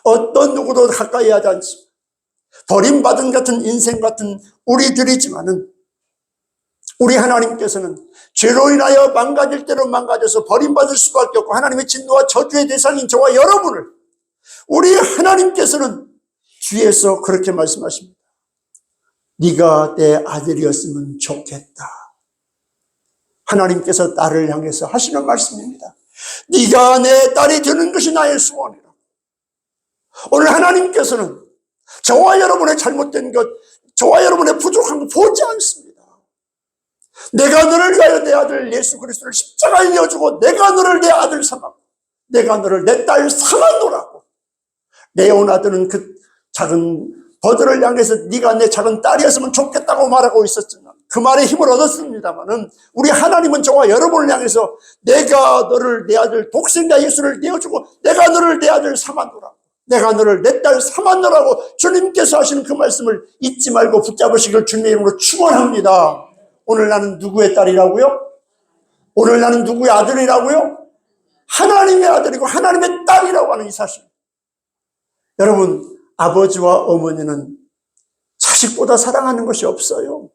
어떤 누구도 가까이 하지 않지만, 버림받은 같은 인생 같은 우리들이지만은 우리 하나님께서는 죄로 인하여 망가질 대로 망가져서 버림받을 수밖에 없고 하나님의 진노와 저주의 대상인 저와 여러분을 우리 하나님께서는 뒤에서 그렇게 말씀하십니다. 네가 내 아들이었으면 좋겠다. 하나님께서 나를 향해서 하시는 말씀입니다. 네가 내 딸이 되는 것이 나의 소원이라. 오늘 하나님께서는 저와 여러분의 잘못된 것, 저와 여러분의 부족한 것 보지 않습니다. 내가 너를 위하여 내 아들 예수 그리스도를 십자가에 내어주고 내가 너를 내 아들 삼았고 내가 너를 내 딸 삼았노라고. 레온 아들은 그 작은 버들을 향해서 네가 내 작은 딸이었으면 좋겠다고 말하고 있었지만 그 말에 힘을 얻었습니다마는 우리 하나님은 저와 여러분을 향해서 내가 너를 내 아들 독생자 예수를 내어주고 내가 너를 내 아들 삼았노라고. 내가 너를 내 딸 삼았노라고 주님께서 하시는 그 말씀을 잊지 말고 붙잡으시길 주님의 이름으로 축원합니다. 오늘 나는 누구의 딸이라고요? 오늘 나는 누구의 아들이라고요? 하나님의 아들이고 하나님의 딸이라고 하는 이 사실. 여러분, 아버지와 어머니는 자식보다 사랑하는 것이 없어요.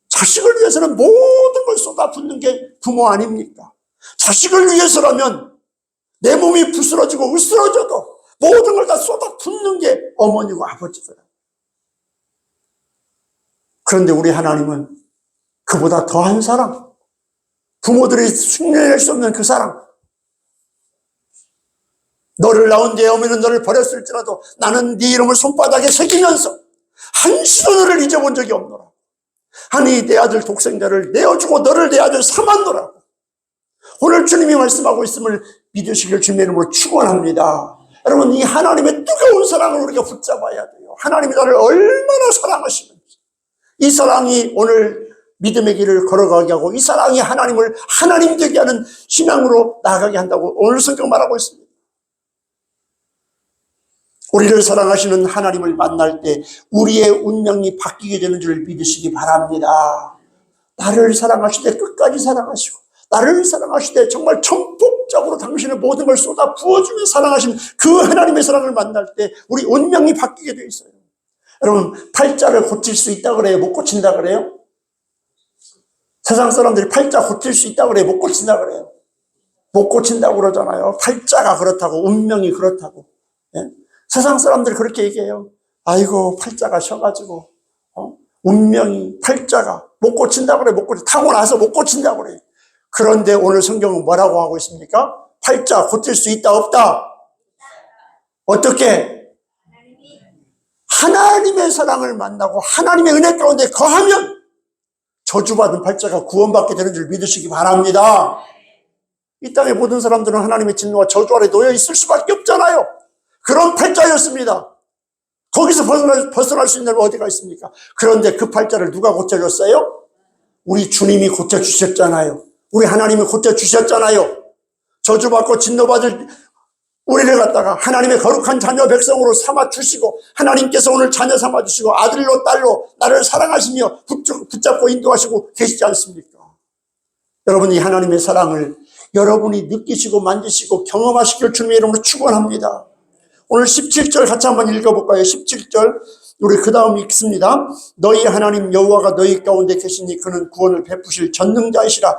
자식을 위해서는 모든 걸 쏟아붓는 게 부모 아닙니까? 자식을 위해서라면 내 몸이 부스러지고 으스러져도 모든 걸 다 쏟아붓는 게 어머니고 아버지더라. 그런데 우리 하나님은 그보다 더한 사랑, 부모들이 흉내낼 수 없는 그 사랑, 너를 낳은 내 어머니는 너를 버렸을지라도 나는 네 이름을 손바닥에 새기면서 한시도 너를 잊어본 적이 없노라. 아니 내 아들 독생자를 내어주고 너를 내 아들 삼았노라고. 오늘 주님이 말씀하고 있음을 믿으시길 주님의 이름으로 축원합니다. 여러분, 이 하나님의 뜨거운 사랑을 우리가 붙잡아야 돼요. 하나님이 나를 얼마나 사랑하시는지. 이 사랑이 오늘 믿음의 길을 걸어가게 하고 이 사랑이 하나님을 하나님 되게 하는 신앙으로 나아가게 한다고 오늘 성경 말하고 있습니다. 우리를 사랑하시는 하나님을 만날 때 우리의 운명이 바뀌게 되는 줄 믿으시기 바랍니다. 나를 사랑하실 때 끝까지 사랑하시고 나를 사랑하실 때 정말 전폭적으로 당신의 모든 걸 쏟아 부어주며 사랑하시는 그 하나님의 사랑을 만날 때 우리 운명이 바뀌게 돼 있어요. 여러분, 팔자를 고칠 수 있다 그래요? 못 고친다 그래요? 세상 사람들이 팔자 고칠 수 있다 그래요? 못 고친다 그래요? 못 고친다고 그러잖아요. 팔자가 그렇다고, 운명이 그렇다고. 예? 세상 사람들이 그렇게 얘기해요. 아이고, 팔자가 쉬어가지고, 운명이, 팔자가 못 고친다고 그래, 못 고친다. 타고나서 못 고친다고 그래. 그런데 오늘 성경은 뭐라고 하고 있습니까? 팔자 고칠 수 있다, 없다? 어떻게? 하나님의 사랑을 만나고 하나님의 은혜 가운데 거하면 저주받은 팔자가 구원받게 되는 줄 믿으시기 바랍니다. 이 땅의 모든 사람들은 하나님의 진노와 저주 아래 놓여 있을 수밖에 없잖아요. 그런 팔자였습니다. 거기서 벗어날 수 있는 어디가 있습니까? 그런데 그 팔자를 누가 고쳐줬어요? 우리 주님이 고쳐주셨잖아요. 우리 하나님이 고쳐주셨잖아요. 저주받고 진노받을 우리를 갖다가 하나님의 거룩한 자녀 백성으로 삼아주시고 하나님께서 오늘 자녀 삼아주시고 아들로 딸로 나를 사랑하시며 붙잡고 인도하시고 계시지 않습니까? 여러분이 하나님의 사랑을 여러분이 느끼시고 만지시고 경험하시길 주님의 이름으로 축원합니다. 오늘 17절 같이 한번 읽어볼까요? 17절 우리 그 다음 읽습니다. 너희 하나님 여호와가 너희 가운데 계시니 그는 구원을 베푸실 전능자이시라.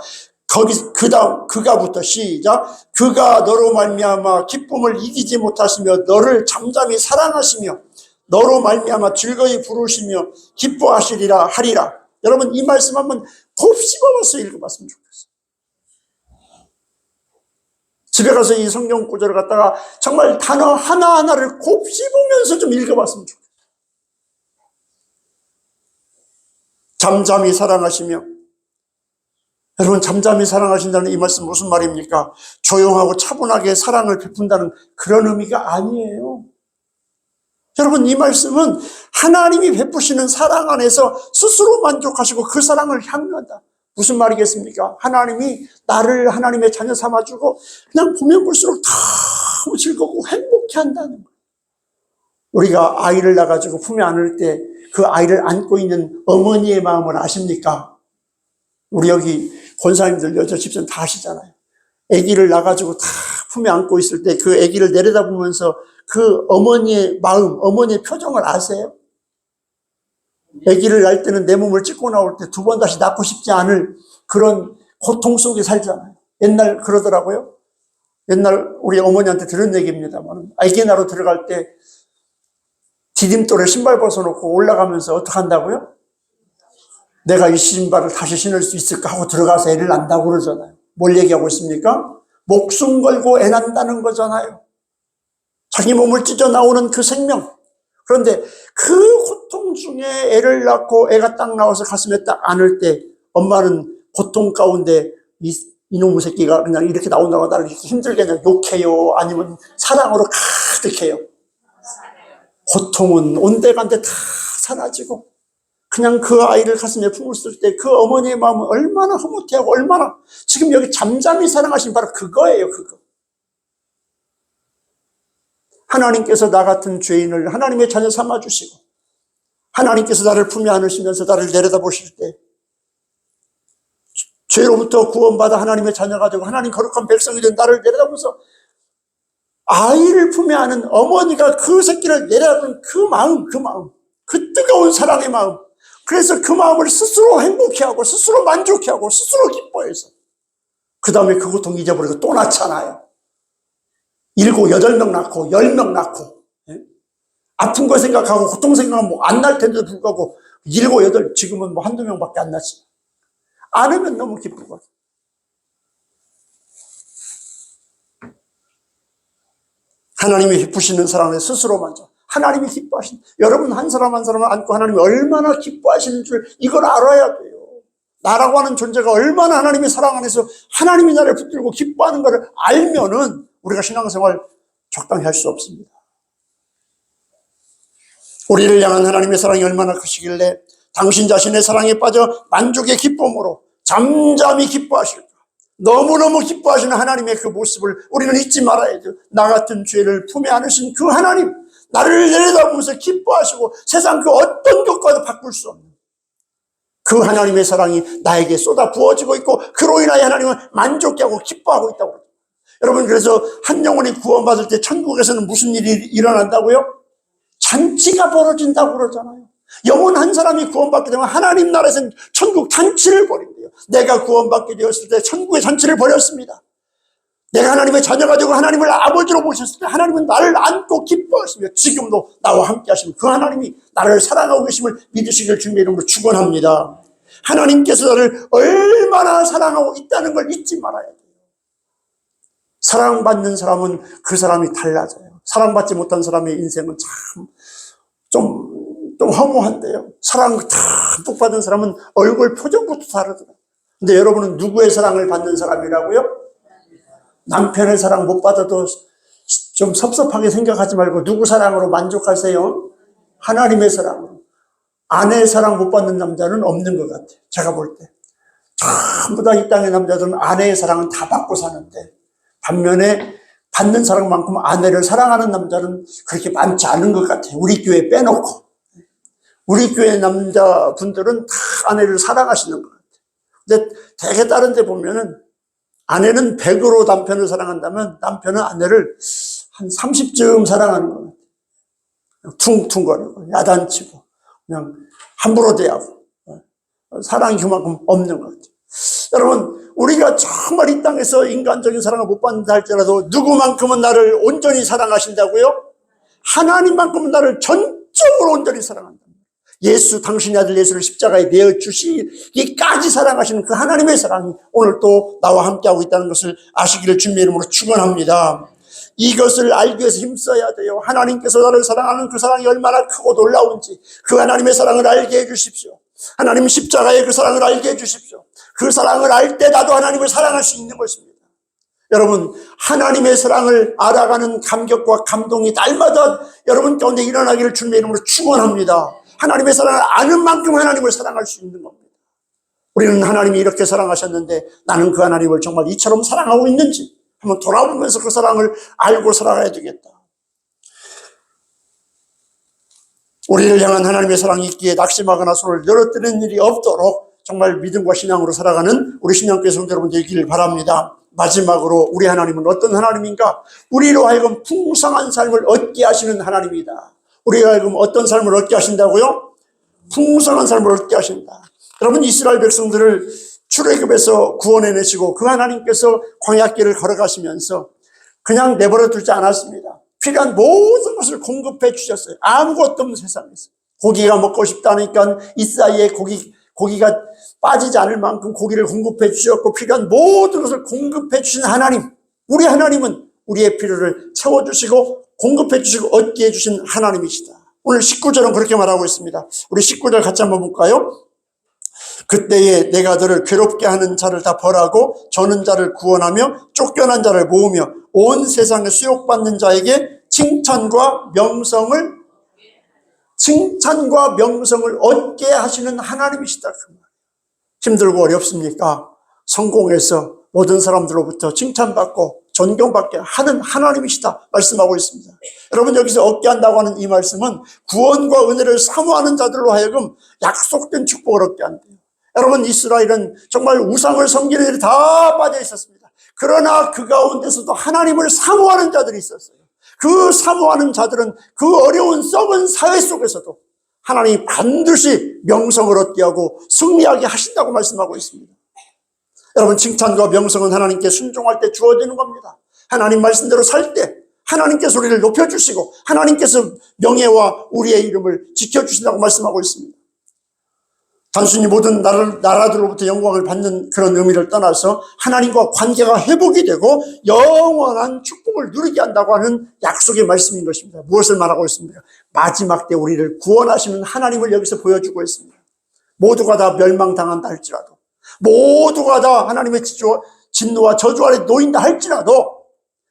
거기 그 다음 그가부터 시작. 그가 너로 말미암아 기쁨을 이기지 못하시며 너를 잠잠히 사랑하시며 너로 말미암아 즐거이 부르시며 기뻐하시리라 하리라. 여러분, 이 말씀 한번 곱씹어서 읽어봤으면 좋겠어요. 집에 가서 이 성경 구절을 갖다가 정말 단어 하나하나를 곱씹으면서 좀 읽어봤으면 좋겠어요. 잠잠히 사랑하시며, 여러분, 잠잠히 사랑하신다는 이 말씀 무슨 말입니까? 조용하고 차분하게 사랑을 베푼다는 그런 의미가 아니에요. 여러분, 이 말씀은 하나님이 베푸시는 사랑 안에서 스스로 만족하시고 그 사랑을 향유한다. 무슨 말이겠습니까? 하나님이 나를 하나님의 자녀 삼아주고 그냥 보면 볼수록 너무 즐겁고 행복해 한다는 거예요. 우리가 아이를 낳아가지고 품에 안을 때 그 아이를 안고 있는 어머니의 마음을 아십니까? 우리 여기 권사님들 여자 집사님 다 아시잖아요. 아기를 낳아가지고 다 품에 안고 있을 때 그 아기를 내려다보면서 그 어머니의 마음, 어머니의 표정을 아세요? 아기를 낳을 때는 내 몸을 찢고 나올 때 두 번 다시 낳고 싶지 않을 그런 고통 속에 살잖아요. 옛날 그러더라고요. 옛날 우리 어머니한테 들은 얘기입니다만 아기 낳으러 들어갈 때 디딤돌에 신발 벗어놓고 올라가면서 어떻게 한다고요? 내가 이 신발을 다시 신을 수 있을까 하고 들어가서 애를 난다고 그러잖아요. 뭘 얘기하고 있습니까? 목숨 걸고 애 난다는 거잖아요. 자기 몸을 찢어 나오는 그 생명. 그런데 그 고통 중에 애를 낳고 애가 딱 나와서 가슴에 딱 안을 때 엄마는 고통 가운데 이놈의 새끼가 그냥 이렇게 나온다고 나를 이렇게 힘들게 그냥 욕해요? 아니면 사랑으로 가득해요? 고통은 온데간데 다 사라지고 그냥 그 아이를 가슴에 품었을 때 그 어머니의 마음은 얼마나 흐뭇해하고 얼마나 지금 여기 잠잠히 사랑하신 바로 그거예요. 그거. 하나님께서 나 같은 죄인을 하나님의 자녀 삼아주시고 하나님께서 나를 품에 안으시면서 나를 내려다보실 때 죄로부터 구원받아 하나님의 자녀가 되고 하나님 거룩한 백성이 된 나를 내려다보면서 아이를 품에 안은 어머니가 그 새끼를 내려다보는 그 마음, 그 뜨거운 사랑의 마음. 그래서 그 마음을 스스로 행복해하고 스스로 만족해하고 스스로 기뻐해서 그 다음에 그 고통 잊어버리고 또 낳잖아요. 7, 8명 낳고 10명 낳고 아픈 거 생각하고 고통 생각하면 뭐 안 날 텐데도 불구하고 7, 8 지금은 뭐 한두 명밖에 안 낳지. 안 하면 너무 기쁘거든. 하나님이 기쁘시는 사람의 스스로 만져. 하나님이 기뻐하신, 여러분 한 사람 한 사람을 안고 하나님이 얼마나 기뻐하시는 줄 이걸 알아야 돼요. 나라고 하는 존재가 얼마나 하나님의 사랑 안에서 하나님이 나를 붙들고 기뻐하는 것을 알면은 우리가 신앙생활 적당히 할 수 없습니다. 우리를 향한 하나님의 사랑이 얼마나 크시길래 당신 자신의 사랑에 빠져 만족의 기쁨으로 잠잠히 기뻐하실까? 너무너무 기뻐하시는 하나님의 그 모습을 우리는 잊지 말아야 돼요. 나 같은 죄를 품에 안으신 그 하나님, 나를 내려다보면서 기뻐하시고 세상 그 어떤 것과도 바꿀 수 없는 그 하나님의 사랑이 나에게 쏟아 부어지고 있고 그로 인하여 하나님은 만족해 하고 기뻐하고 있다고 그래요. 여러분, 그래서 한 영혼이 구원받을 때 천국에서는 무슨 일이 일어난다고요? 잔치가 벌어진다고 그러잖아요. 영혼 한 사람이 구원받게 되면 하나님 나라에서는 천국 잔치를 벌인대요. 내가 구원받게 되었을 때 천국의 잔치를 벌였습니다. 내가 하나님의 자녀가 되고 하나님을 아버지로 모셨을 때 하나님은 나를 안고 기뻐하시며 지금도 나와 함께 하시는 그 하나님이 나를 사랑하고 계심을 믿으시길 주님의 이름으로 축원합니다. 하나님께서 나를 얼마나 사랑하고 있다는 걸 잊지 말아야 돼요. 사랑받는 사람은 그 사람이 달라져요. 사랑받지 못한 사람의 인생은 참 좀 허무한데요. 사랑 듬뿍 받은 사람은 얼굴 표정부터 다르더라고요. 근데 여러분은 누구의 사랑을 받는 사람이라고요? 남편의 사랑 못 받아도 좀 섭섭하게 생각하지 말고 누구 사랑으로 만족하세요? 하나님의 사랑으로. 아내의 사랑 못 받는 남자는 없는 것 같아요. 제가 볼 때. 전부 다 이 땅의 남자들은 아내의 사랑은 다 받고 사는데 반면에 받는 사랑만큼 아내를 사랑하는 남자는 그렇게 많지 않은 것 같아요. 우리 교회 빼놓고. 우리 교회 남자분들은 다 아내를 사랑하시는 것 같아요. 근데 되게 다른 데 보면은 아내는 100으로 남편을 사랑한다면 남편은 아내를 한 30쯤 사랑하는 것 같아요. 퉁퉁거리고 야단치고 그냥 함부로 대하고 사랑이 그만큼 없는 것 같아요. 여러분, 우리가 정말 이 땅에서 인간적인 사랑을 못 받는다 할지라도 누구만큼은 나를 온전히 사랑하신다고요? 하나님만큼은 나를 전적으로 온전히 사랑한다. 예수, 당신의 아들 예수를 십자가에 내어주시기까지 사랑하시는 그 하나님의 사랑이 오늘 또 나와 함께하고 있다는 것을 아시기를 주님의 이름으로 축원합니다. 이것을 알기 위해서 힘써야 돼요. 하나님께서 나를 사랑하는 그 사랑이 얼마나 크고 놀라운지 그 하나님의 사랑을 알게 해주십시오. 하나님 십자가의 그 사랑을 알게 해주십시오. 그 사랑을 알 때 나도 하나님을 사랑할 수 있는 것입니다. 여러분, 하나님의 사랑을 알아가는 감격과 감동이 날마다 여러분 가운데 일어나기를 주님의 이름으로 축원합니다. 하나님의 사랑을 아는 만큼 하나님을 사랑할 수 있는 겁니다. 우리는 하나님이 이렇게 사랑하셨는데 나는 그 하나님을 정말 이처럼 사랑하고 있는지 한번 돌아보면서 그 사랑을 알고 살아가야 되겠다. 우리를 향한 하나님의 사랑이 있기에 낙심하거나 손을 늘어뜨리는 일이 없도록 정말 믿음과 신앙으로 살아가는 우리 신앙교회 성도 여러분 되기를 바랍니다. 마지막으로 우리 하나님은 어떤 하나님인가? 우리로 하여금 풍성한 삶을 얻게 하시는 하나님이다. 우리가 하여금 어떤 삶을 얻게 하신다고요? 풍성한 삶을 얻게 하신다. 여러분, 이스라엘 백성들을 출애굽에서 구원해내시고 그 하나님께서 광야길을 걸어가시면서 그냥 내버려 두지 않았습니다. 필요한 모든 것을 공급해 주셨어요. 아무것도 없는 세상에서. 고기가 먹고 싶다니까 이 사이에 고기가 빠지지 않을 만큼 고기를 공급해 주셨고, 필요한 모든 것을 공급해 주신 하나님, 우리 하나님은 우리의 필요를 채워주시고 공급해 주시고 얻게 해주신 하나님이시다. 오늘 19절은 그렇게 말하고 있습니다. 우리 19절 같이 한번 볼까요? 그때에 내가 너를 괴롭게 하는 자를 다 벌하고 저는 자를 구원하며 쫓겨난 자를 모으며 온 세상에 수욕받는 자에게 칭찬과 명성을 얻게 하시는 하나님이시다. 힘들고 어렵습니까? 성공해서 모든 사람들로부터 칭찬받고 존경받게 하는 하나님이시다 말씀하고 있습니다. 여러분, 여기서 얻게 한다고 하는 이 말씀은 구원과 은혜를 사모하는 자들로 하여금 약속된 축복을 얻게 한대요. 여러분, 이스라엘은 정말 우상을 섬기는 일이 다 빠져 있었습니다. 그러나 그 가운데서도 하나님을 사모하는 자들이 있었어요. 그 사모하는 자들은 그 어려운 썩은 사회 속에서도 하나님이 반드시 명성을 얻게 하고 승리하게 하신다고 말씀하고 있습니다. 여러분, 칭찬과 명성은 하나님께 순종할 때 주어지는 겁니다. 하나님 말씀대로 살 때 하나님께서 우리를 높여주시고 하나님께서 명예와 우리의 이름을 지켜주신다고 말씀하고 있습니다. 단순히 모든 나라들로부터 영광을 받는 그런 의미를 떠나서 하나님과 관계가 회복이 되고 영원한 축복을 누리게 한다고 하는 약속의 말씀인 것입니다. 무엇을 말하고 있습니까? 마지막 때 우리를 구원하시는 하나님을 여기서 보여주고 있습니다. 모두가 다 멸망당한다 할지라도, 모두가 다 하나님의 진노와 저주 아래 놓인다 할지라도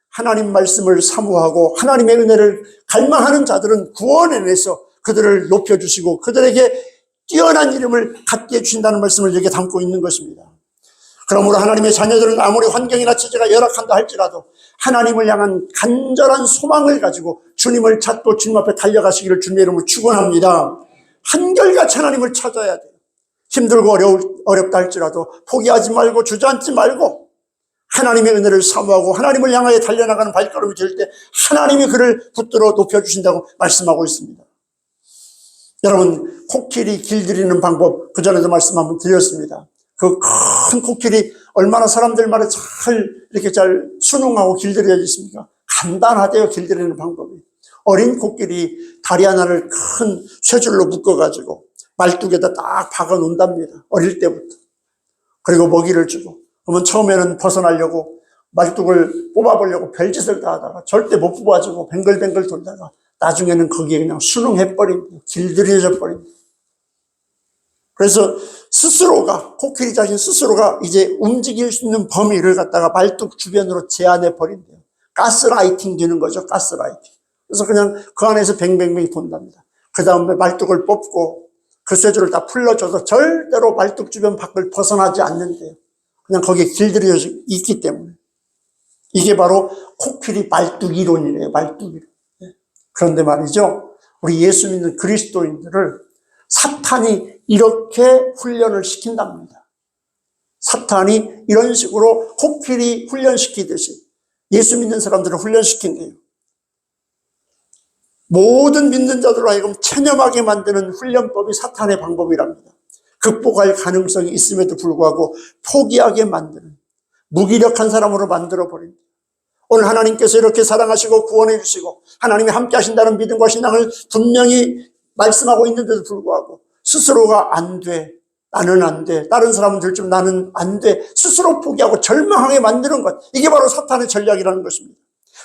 하나님 말씀을 사모하고 하나님의 은혜를 갈망하는 자들은 구원해내서 그들을 높여주시고 그들에게 뛰어난 이름을 갖게 해주신다는 말씀을 여기에 담고 있는 것입니다. 그러므로 하나님의 자녀들은 아무리 환경이나 처지가 열악한다 할지라도 하나님을 향한 간절한 소망을 가지고 주님을 찾고 주님 앞에 달려가시기를 주님의 이름으로 축원합니다. 한결같이 하나님을 찾아야 돼요. 힘들고 어렵다 할지라도 포기하지 말고 주저앉지 말고 하나님의 은혜를 사모하고 하나님을 향하여 달려나가는 발걸음이 될 때 하나님이 그를 붙들어 높여주신다고 말씀하고 있습니다. 여러분, 코끼리 길들이는 방법 그전에도 말씀 한번 드렸습니다. 그 큰 코끼리 얼마나 사람들 말에 이렇게 잘 순응하고 길들여져 있습니까? 간단하대요, 길들이는 방법이. 어린 코끼리 다리 하나를 큰 쇠줄로 묶어가지고 말뚝에다 딱 박아 놓는답니다. 어릴 때부터. 그리고 먹이를 주고. 그러면 처음에는 벗어나려고 말뚝을 뽑아보려고 별짓을 다 하다가 절대 못 뽑아주고 뱅글뱅글 돌다가 나중에는 거기에 그냥 순응해버립니다. 길들여져 버립니다. 그래서 스스로가, 코끼리 자신 스스로가 이제 움직일 수 있는 범위를 갖다가 말뚝 주변으로 제한해 버린대요. 가스라이팅 되는 거죠, 가스라이팅. 그래서 그냥 그 안에서 뱅뱅뱅 돈답니다. 그 다음에 말뚝을 뽑고 그 쇠줄을 다 풀러줘서 절대로 말뚝 주변 밖을 벗어나지 않는데요. 그냥 거기에 길들여져 있기 때문에. 이게 바로 코끼리 말뚝 이론이래요, 말뚝 이론. 그런데 말이죠, 우리 예수 믿는 그리스도인들을 사탄이 이렇게 훈련을 시킨답니다. 사탄이 이런 식으로 코끼리 훈련시키듯이 예수 믿는 사람들을 훈련시킨대요. 모든 믿는 자들로 하여금 체념하게 만드는 훈련법이 사탄의 방법이랍니다. 극복할 가능성이 있음에도 불구하고 포기하게 만드는, 무기력한 사람으로 만들어버립니다. 오늘 하나님께서 이렇게 사랑하시고 구원해 주시고 하나님이 함께 하신다는 믿음과 신앙을 분명히 말씀하고 있는데도 불구하고 스스로가 안 돼, 나는 안 돼, 다른 사람은 될 줄 나는 안 돼, 스스로 포기하고 절망하게 만드는 것, 이게 바로 사탄의 전략이라는 것입니다.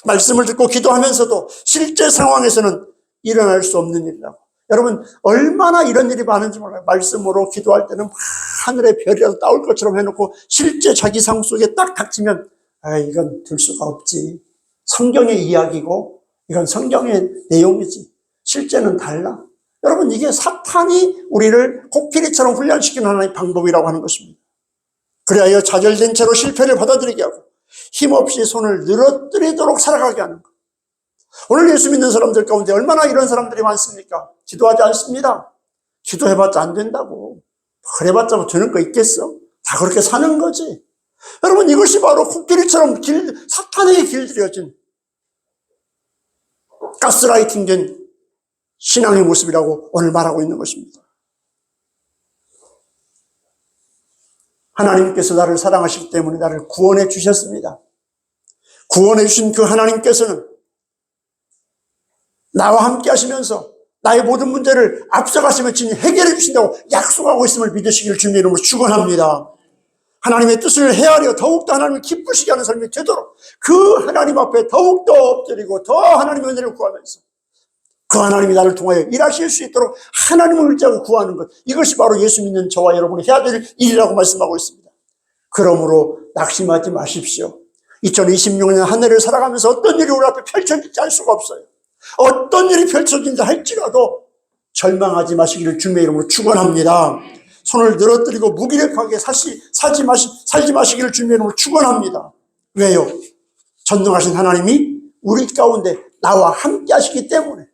말씀을 듣고 기도하면서도 실제 상황에서는 일어날 수 없는 일이라고. 여러분, 얼마나 이런 일이 많은지 몰라요. 말씀으로 기도할 때는 하늘의 별이라도 따올 것처럼 해놓고 실제 자기 삶 속에 딱 닥치면 이건 될 수가 없지. 성경의 이야기고 이건 성경의 내용이지. 실제는 달라. 여러분, 이게 사탄이 우리를 코끼리처럼 훈련시키는 하나의 방법이라고 하는 것입니다. 그리하여 좌절된 채로 실패를 받아들이게 하고 힘없이 손을 늘어뜨리도록 살아가게 하는 것. 오늘 예수 믿는 사람들 가운데 얼마나 이런 사람들이 많습니까? 기도하지 않습니다. 기도해봤자 안 된다고. 그래봤자 뭐 되는 거 있겠어? 다 그렇게 사는 거지. 여러분, 이것이 바로 코끼리처럼 사탄에게 길들여진 가스라이팅 된 신앙의 모습이라고 오늘 말하고 있는 것입니다. 하나님께서 나를 사랑하시기 때문에 나를 구원해 주셨습니다. 구원해 주신 그 하나님께서는 나와 함께 하시면서 나의 모든 문제를 앞서가시며 진히 해결해 주신다고 약속하고 있음을 믿으시길 주님의 이름으로 축원합니다. 하나님의 뜻을 헤아려 더욱더 하나님을 기쁘시게 하는 삶이 되도록 그 하나님 앞에 더욱더 엎드리고 더 하나님의 은혜를 구하면서 그 하나님이 나를 통하여 일하실 수 있도록 하나님을 의지하고 구하는 것, 이것이 바로 예수 믿는 저와 여러분이 해야 될 일이라고 말씀하고 있습니다. 그러므로 낙심하지 마십시오. 2026년 한 해를 살아가면서 어떤 일이 우리 앞에 펼쳐질지 알 수가 없어요. 어떤 일이 펼쳐진다 할지라도 절망하지 마시기를 주님의 이름으로 축원합니다. 손을 늘어뜨리고 무기력하게 살지 마시기를 주님의 이름으로 축원합니다. 왜요? 전능하신 하나님이 우리 가운데 나와 함께 하시기 때문에.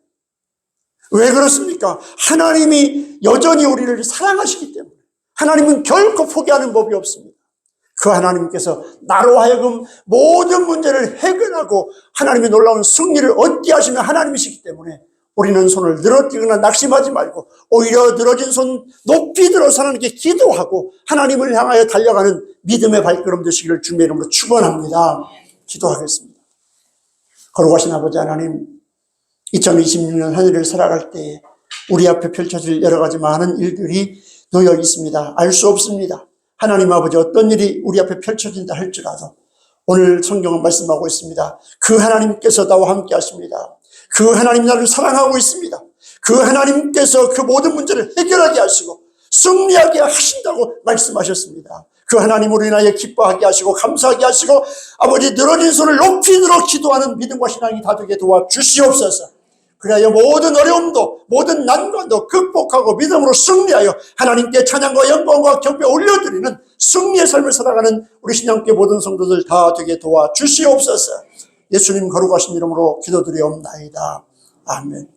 왜 그렇습니까? 하나님이 여전히 우리를 사랑하시기 때문에. 하나님은 결코 포기하는 법이 없습니다. 그 하나님께서 나로 하여금 모든 문제를 해결하고 하나님의 놀라운 승리를 얻게 하시는 하나님이시기 때문에 우리는 손을 늘어뜨리거나 낙심하지 말고 오히려 늘어진 손 높이 들어서 하나님께 기도하고 하나님을 향하여 달려가는 믿음의 발걸음 되시기를 주님의 이름으로 축원합니다. 기도하겠습니다. 거룩하신 아버지 하나님, 2026년 한 해를 살아갈 때에 우리 앞에 펼쳐질 여러 가지 많은 일들이 놓여 있습니다. 알 수 없습니다. 하나님 아버지, 어떤 일이 우리 앞에 펼쳐진다 할지라도 오늘 성경은 말씀하고 있습니다. 그 하나님께서 나와 함께 하십니다. 그 하나님 나를 사랑하고 있습니다. 그 하나님께서 그 모든 문제를 해결하게 하시고 승리하게 하신다고 말씀하셨습니다. 그 하나님 우리 인하여 기뻐하게 하시고 감사하게 하시고 아버지 늘어진 손을 높이 들어 기도하는 믿음과 신앙이 다되게 도와주시옵소서. 그래야 모든 어려움도 모든 난관도 극복하고 믿음으로 승리하여 하나님께 찬양과 영광과 경배 올려드리는 승리의 삶을 살아가는 우리 신앙교회 모든 성도들 다 되게 도와주시옵소서. 예수님 거룩하신 이름으로 기도드리옵나이다. 아멘.